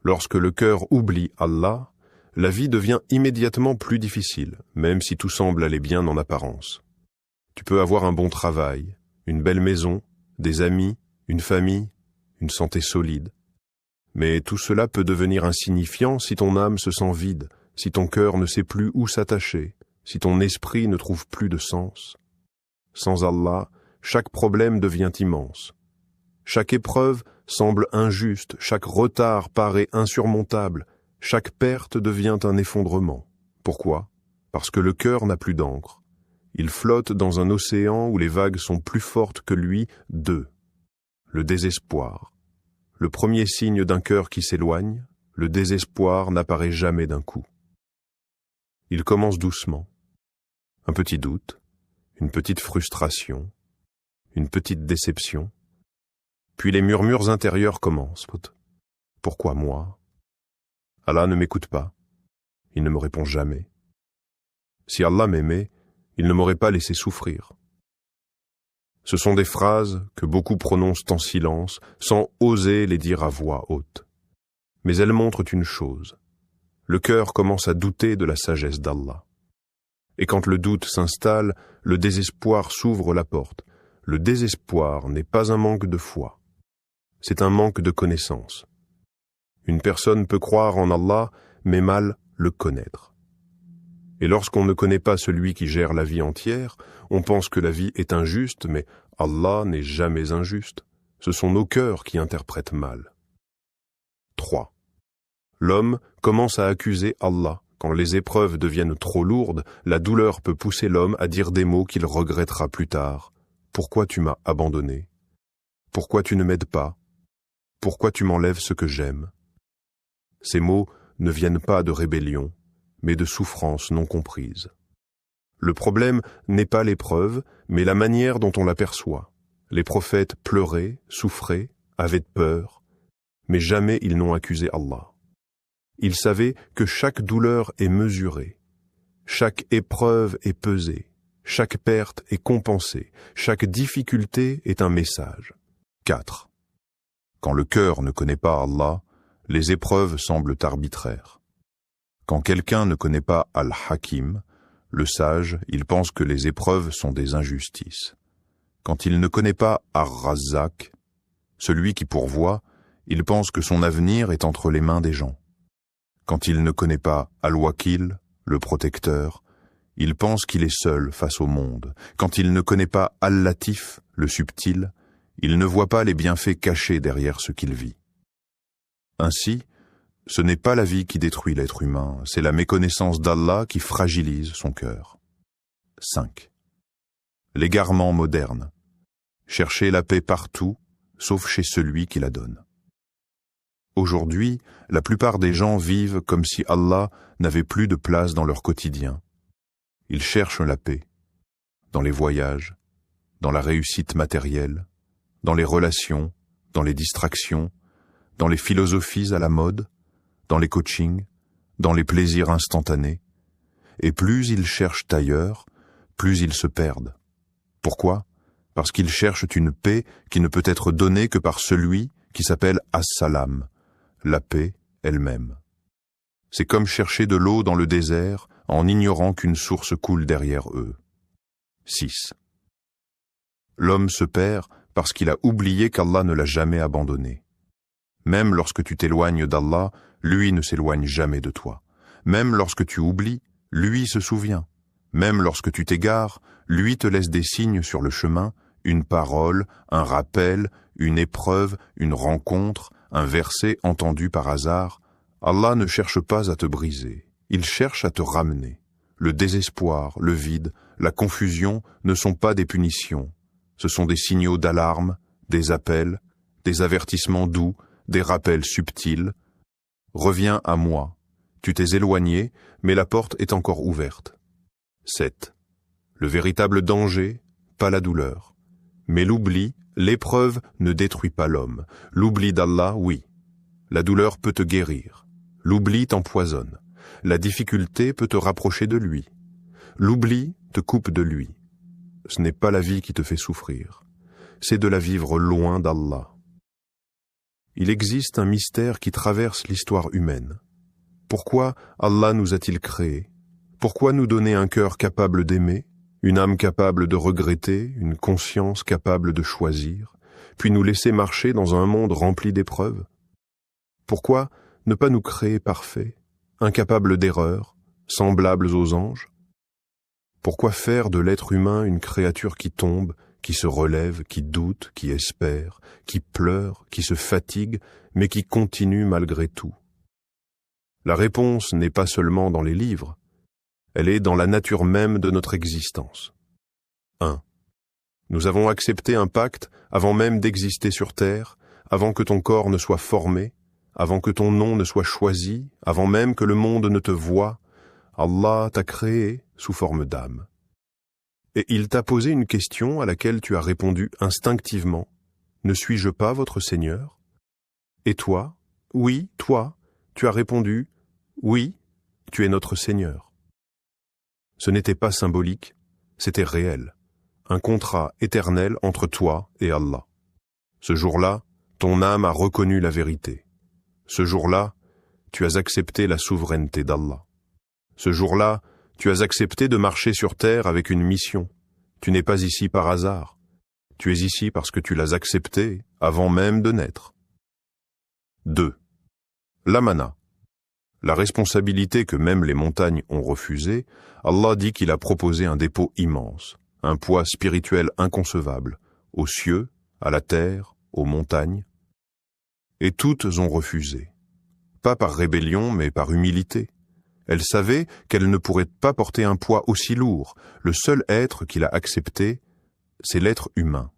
Lorsque le cœur oublie Allah, la vie devient immédiatement plus difficile, même si tout semble aller bien en apparence. Tu peux avoir un bon travail, une belle maison, des amis, une famille, une santé solide. Mais tout cela peut devenir insignifiant si ton âme se sent vide, si ton cœur ne sait plus où s'attacher, si ton esprit ne trouve plus de sens. Sans Allah, chaque problème devient immense. Chaque épreuve semble injuste, chaque retard paraît insurmontable, chaque perte devient un effondrement. Pourquoi? Parce que le cœur n'a plus d'encre. Il flotte dans un océan où les vagues sont plus fortes que lui. 2. Le désespoir. Le premier signe d'un cœur qui s'éloigne, le désespoir n'apparaît jamais d'un coup. Il commence doucement. Un petit doute, une petite frustration, une petite déception. Puis les murmures intérieurs commencent. Pourquoi moi? Allah ne m'écoute pas. Il ne me répond jamais. Si Allah m'aimait, il ne m'aurait pas laissé souffrir. Ce sont des phrases que beaucoup prononcent en silence, sans oser les dire à voix haute. Mais elles montrent une chose. Le cœur commence à douter de la sagesse d'Allah. Et quand le doute s'installe, le désespoir s'ouvre la porte. Le désespoir n'est pas un manque de foi. C'est un manque de connaissance. Une personne peut croire en Allah, mais mal le connaître. Et lorsqu'on ne connaît pas celui qui gère la vie entière, on pense que la vie est injuste, mais Allah n'est jamais injuste. Ce sont nos cœurs qui interprètent mal. 3. L'homme commence à accuser Allah. Quand les épreuves deviennent trop lourdes, la douleur peut pousser l'homme à dire des mots qu'il regrettera plus tard. Pourquoi tu m'as abandonné? Pourquoi tu ne m'aides pas? Pourquoi tu m'enlèves ce que j'aime? Ces mots ne viennent pas de rébellion, mais de souffrance non comprise. Le problème n'est pas l'épreuve, mais la manière dont on l'aperçoit. Les prophètes pleuraient, souffraient, avaient peur, mais jamais ils n'ont accusé Allah. Ils savaient que chaque douleur est mesurée, chaque épreuve est pesée, chaque perte est compensée, chaque difficulté est un message. 4. Quand le cœur ne connaît pas Allah, les épreuves semblent arbitraires. Quand quelqu'un ne connaît pas Al-Hakim, le sage, il pense que les épreuves sont des injustices. Quand il ne connaît pas Ar-Razzaq, celui qui pourvoit, il pense que son avenir est entre les mains des gens. Quand il ne connaît pas Al-Wakil, le protecteur, il pense qu'il est seul face au monde. Quand il ne connaît pas Al-Latif, le subtil, il ne voit pas les bienfaits cachés derrière ce qu'il vit. Ainsi, ce n'est pas la vie qui détruit l'être humain, c'est la méconnaissance d'Allah qui fragilise son cœur. 5. L'égarement moderne. Chercher la paix partout, sauf chez celui qui la donne. Aujourd'hui, la plupart des gens vivent comme si Allah n'avait plus de place dans leur quotidien. Ils cherchent la paix, dans les voyages, dans la réussite matérielle, dans les relations, dans les distractions, dans les philosophies à la mode, dans les coachings, dans les plaisirs instantanés. Et plus ils cherchent ailleurs, plus ils se perdent. Pourquoi? Parce qu'ils cherchent une paix qui ne peut être donnée que par celui qui s'appelle As-Salam, la paix elle-même. C'est comme chercher de l'eau dans le désert en ignorant qu'une source coule derrière eux. 6. L'homme se perd parce qu'il a oublié qu'Allah ne l'a jamais abandonné. Même lorsque tu t'éloignes d'Allah, lui ne s'éloigne jamais de toi. Même lorsque tu oublies, lui se souvient. Même lorsque tu t'égares, lui te laisse des signes sur le chemin, une parole, un rappel, une épreuve, une rencontre, un verset entendu par hasard. Allah ne cherche pas à te briser, il cherche à te ramener. Le désespoir, le vide, la confusion ne sont pas des punitions. Ce sont des signaux d'alarme, des appels, des avertissements doux, des rappels subtils. Reviens à moi. Tu t'es éloigné, mais la porte est encore ouverte. 7. Le véritable danger, pas la douleur. Mais l'oubli, l'épreuve ne détruit pas l'homme. L'oubli d'Allah, oui. La douleur peut te guérir. L'oubli t'empoisonne. La difficulté peut te rapprocher de lui. L'oubli te coupe de lui. Ce n'est pas la vie qui te fait souffrir. C'est de la vivre loin d'Allah. Il existe un mystère qui traverse l'histoire humaine. Pourquoi Allah nous a-t-il créés? Pourquoi nous donner un cœur capable d'aimer, une âme capable de regretter, une conscience capable de choisir, puis nous laisser marcher dans un monde rempli d'épreuves? Pourquoi ne pas nous créer parfaits, incapables d'erreurs, semblables aux anges? Pourquoi faire de l'être humain une créature qui tombe, qui se relève, qui doute, qui espère, qui pleure, qui se fatigue, mais qui continue malgré tout? La réponse n'est pas seulement dans les livres, elle est dans la nature même de notre existence. 1. Nous avons accepté un pacte avant même d'exister sur terre, avant que ton corps ne soit formé, avant que ton nom ne soit choisi, avant même que le monde ne te voie. Allah t'a créé sous forme d'âme. Et il t'a posé une question à laquelle tu as répondu instinctivement. Ne suis-je pas votre Seigneur? Et toi? Oui, toi, tu as répondu, oui, tu es notre Seigneur. Ce n'était pas symbolique, c'était réel. Un contrat éternel entre toi et Allah. Ce jour-là, ton âme a reconnu la vérité. Ce jour-là, tu as accepté la souveraineté d'Allah. Ce jour-là, tu as accepté de marcher sur terre avec une mission. Tu n'es pas ici par hasard. Tu es ici parce que tu l'as accepté avant même de naître. 2. L'amana. La responsabilité que même les montagnes ont refusée, Allah dit qu'il a proposé un dépôt immense, un poids spirituel inconcevable, aux cieux, à la terre, aux montagnes. Et toutes ont refusé. Pas par rébellion, mais par humilité. Elles savaient qu'elles ne pourraient pas porter un poids aussi lourd. Le seul être qu'il a accepté, c'est l'être humain.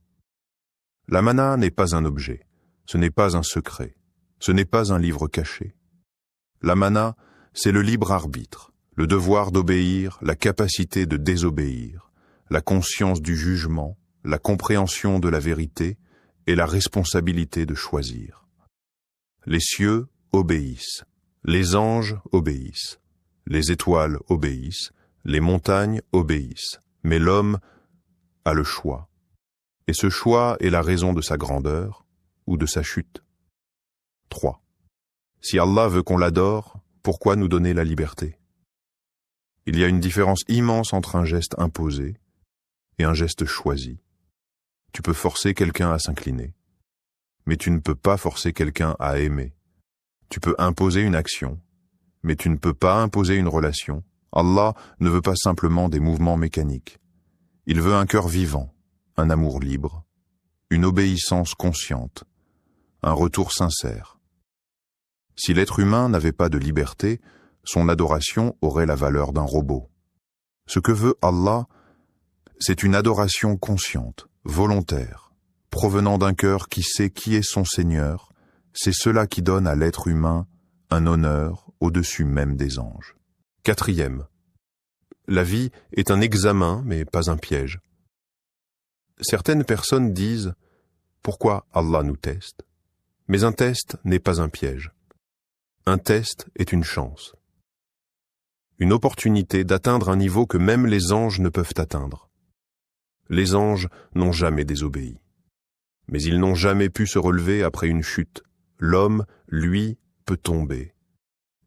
La manna n'est pas un objet, ce n'est pas un secret, ce n'est pas un livre caché. La manna, c'est le libre arbitre, le devoir d'obéir, la capacité de désobéir, la conscience du jugement, la compréhension de la vérité et la responsabilité de choisir. Les cieux obéissent, les anges obéissent, les étoiles obéissent, les montagnes obéissent, mais l'homme a le choix. Et ce choix est la raison de sa grandeur ou de sa chute. 3. Si Allah veut qu'on l'adore, pourquoi nous donner la liberté? Il y a une différence immense entre un geste imposé et un geste choisi. Tu peux forcer quelqu'un à s'incliner, mais tu ne peux pas forcer quelqu'un à aimer. Tu peux imposer une action, mais tu ne peux pas imposer une relation. Allah ne veut pas simplement des mouvements mécaniques. Il veut un cœur vivant, un amour libre, une obéissance consciente, un retour sincère. Si l'être humain n'avait pas de liberté, son adoration aurait la valeur d'un robot. Ce que veut Allah, c'est une adoration consciente, volontaire, provenant d'un cœur qui sait qui est son Seigneur. C'est cela qui donne à l'être humain un honneur au-dessus même des anges. 4. La vie est un examen, mais pas un piège. Certaines personnes disent « Pourquoi Allah nous teste ?» Mais un test n'est pas un piège. Un test est une chance. Une opportunité d'atteindre un niveau que même les anges ne peuvent atteindre. Les anges n'ont jamais désobéi. Mais ils n'ont jamais pu se relever après une chute. L'homme, lui, peut tomber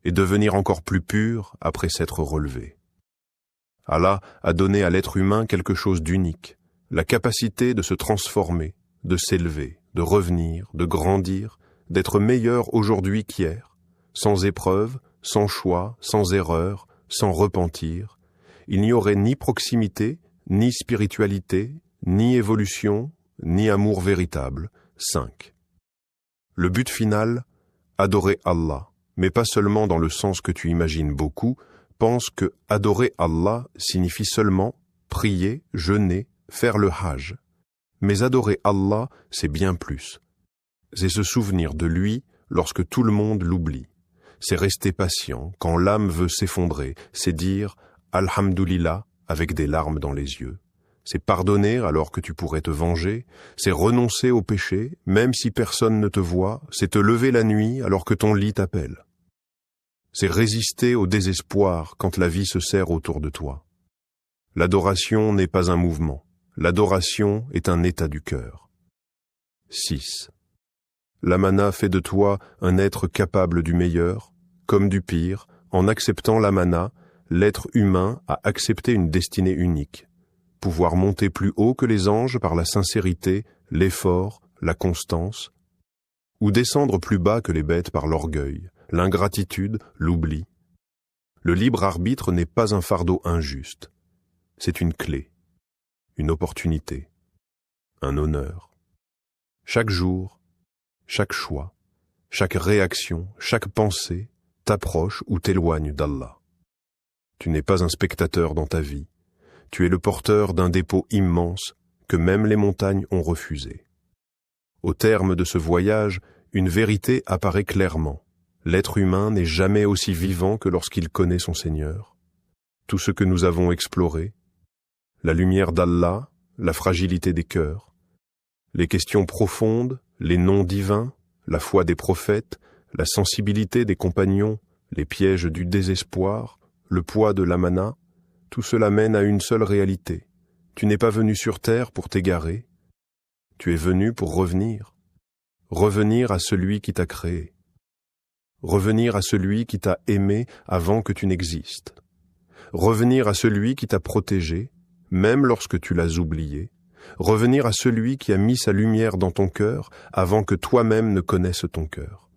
et devenir encore plus pur après s'être relevé. Allah a donné à l'être humain quelque chose d'unique, la capacité de se transformer, de s'élever, de revenir, de grandir, d'être meilleur aujourd'hui qu'hier. Sans épreuve, sans choix, sans erreur, sans repentir, il n'y aurait ni proximité, ni spiritualité, ni évolution, ni amour véritable. 5. Le but final, adorer Allah, mais pas seulement dans le sens que tu imagines beaucoup, pensent que adorer Allah signifie seulement prier, jeûner, faire le hajj. Mais adorer Allah, c'est bien plus. C'est se souvenir de lui lorsque tout le monde l'oublie. C'est rester patient quand l'âme veut s'effondrer. C'est dire « Alhamdulillah » avec des larmes dans les yeux. C'est pardonner alors que tu pourrais te venger. C'est renoncer au péché, même si personne ne te voit. C'est te lever la nuit alors que ton lit t'appelle. C'est résister au désespoir quand la vie se serre autour de toi. L'adoration n'est pas un mouvement. L'adoration est un état du cœur. 6. L'amana fait de toi un être capable du meilleur, comme du pire. En acceptant l'amana, l'être humain a accepté une destinée unique. Pouvoir monter plus haut que les anges par la sincérité, l'effort, la constance, ou descendre plus bas que les bêtes par l'orgueil, l'ingratitude, l'oubli. Le libre arbitre n'est pas un fardeau injuste. C'est une clé, une opportunité, un honneur. Chaque jour, chaque choix, chaque réaction, chaque pensée t'approche ou t'éloigne d'Allah. Tu n'es pas un spectateur dans ta vie. Tu es le porteur d'un dépôt immense que même les montagnes ont refusé. Au terme de ce voyage, une vérité apparaît clairement. L'être humain n'est jamais aussi vivant que lorsqu'il connaît son Seigneur. Tout ce que nous avons exploré, la lumière d'Allah, la fragilité des cœurs, les questions profondes, les noms divins, la foi des prophètes, la sensibilité des compagnons, les pièges du désespoir, le poids de l'amana, tout cela mène à une seule réalité. Tu n'es pas venu sur terre pour t'égarer, tu es venu pour revenir. Revenir à celui qui t'a créé. Revenir à celui qui t'a aimé avant que tu n'existes. Revenir à celui qui t'a protégé, même lorsque tu l'as oublié. Revenir à celui qui a mis sa lumière dans ton cœur avant que toi-même ne connaisses ton cœur.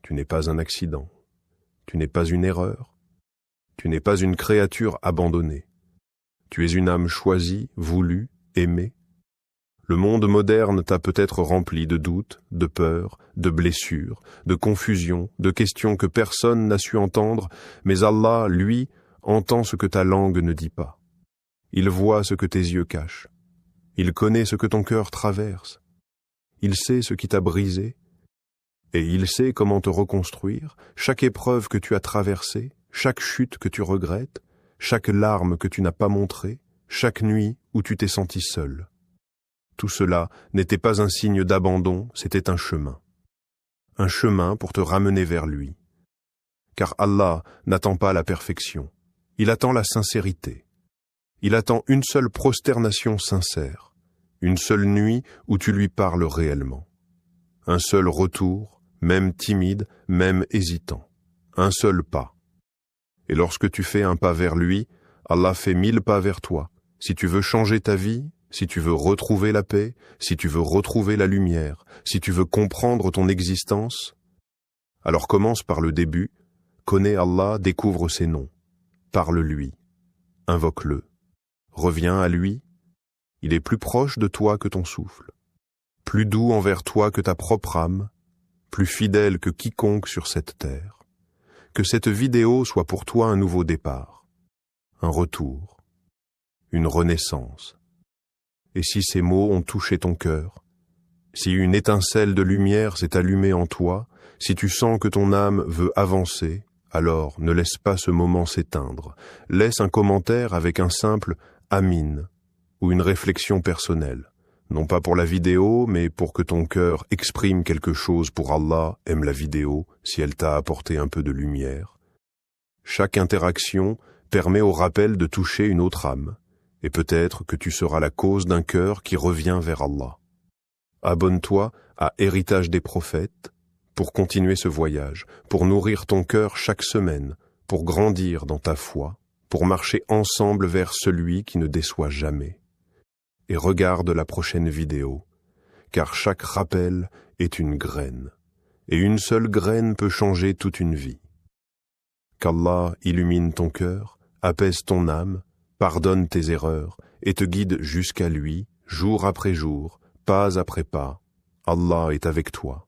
Tu n'es pas un accident. Tu n'es pas une erreur. Tu n'es pas une créature abandonnée. Tu es une âme choisie, voulue, aimée. Le monde moderne t'a peut-être rempli de doutes, de peurs, de blessures, de confusions, de questions que personne n'a su entendre, mais Allah, lui, entend ce que ta langue ne dit pas. Il voit ce que tes yeux cachent. Il connaît ce que ton cœur traverse. Il sait ce qui t'a brisé. Et il sait comment te reconstruire. Chaque épreuve que tu as traversée, chaque chute que tu regrettes, chaque larme que tu n'as pas montrée, chaque nuit où tu t'es senti seul. Tout cela n'était pas un signe d'abandon, c'était un chemin. Un chemin pour te ramener vers lui. Car Allah n'attend pas la perfection, il attend la sincérité. Il attend une seule prosternation sincère, une seule nuit où tu lui parles réellement. Un seul retour, même timide, même hésitant. Un seul pas. Et lorsque tu fais un pas vers lui, Allah fait 1000 pas vers toi. Si tu veux changer ta vie, si tu veux retrouver la paix, si tu veux retrouver la lumière, si tu veux comprendre ton existence, alors commence par le début, connais Allah, découvre ses noms, parle-lui, invoque-le, reviens à lui, il est plus proche de toi que ton souffle, plus doux envers toi que ta propre âme, plus fidèle que quiconque sur cette terre. Que cette vidéo soit pour toi un nouveau départ, un retour, une renaissance. Et si ces mots ont touché ton cœur, si une étincelle de lumière s'est allumée en toi, si tu sens que ton âme veut avancer, alors ne laisse pas ce moment s'éteindre. Laisse un commentaire avec un simple « Amin » ou une réflexion personnelle. Non pas pour la vidéo, mais pour que ton cœur exprime quelque chose pour Allah, aime la vidéo, si elle t'a apporté un peu de lumière. Chaque interaction permet au rappel de toucher une autre âme. Et peut-être que tu seras la cause d'un cœur qui revient vers Allah. Abonne-toi à Héritage des prophètes pour continuer ce voyage, pour nourrir ton cœur chaque semaine, pour grandir dans ta foi, pour marcher ensemble vers celui qui ne déçoit jamais. Et regarde la prochaine vidéo, car chaque rappel est une graine, et une seule graine peut changer toute une vie. Qu'Allah illumine ton cœur, apaise ton âme, pardonne tes erreurs et te guide jusqu'à lui, jour après jour, pas après pas. Allah est avec toi.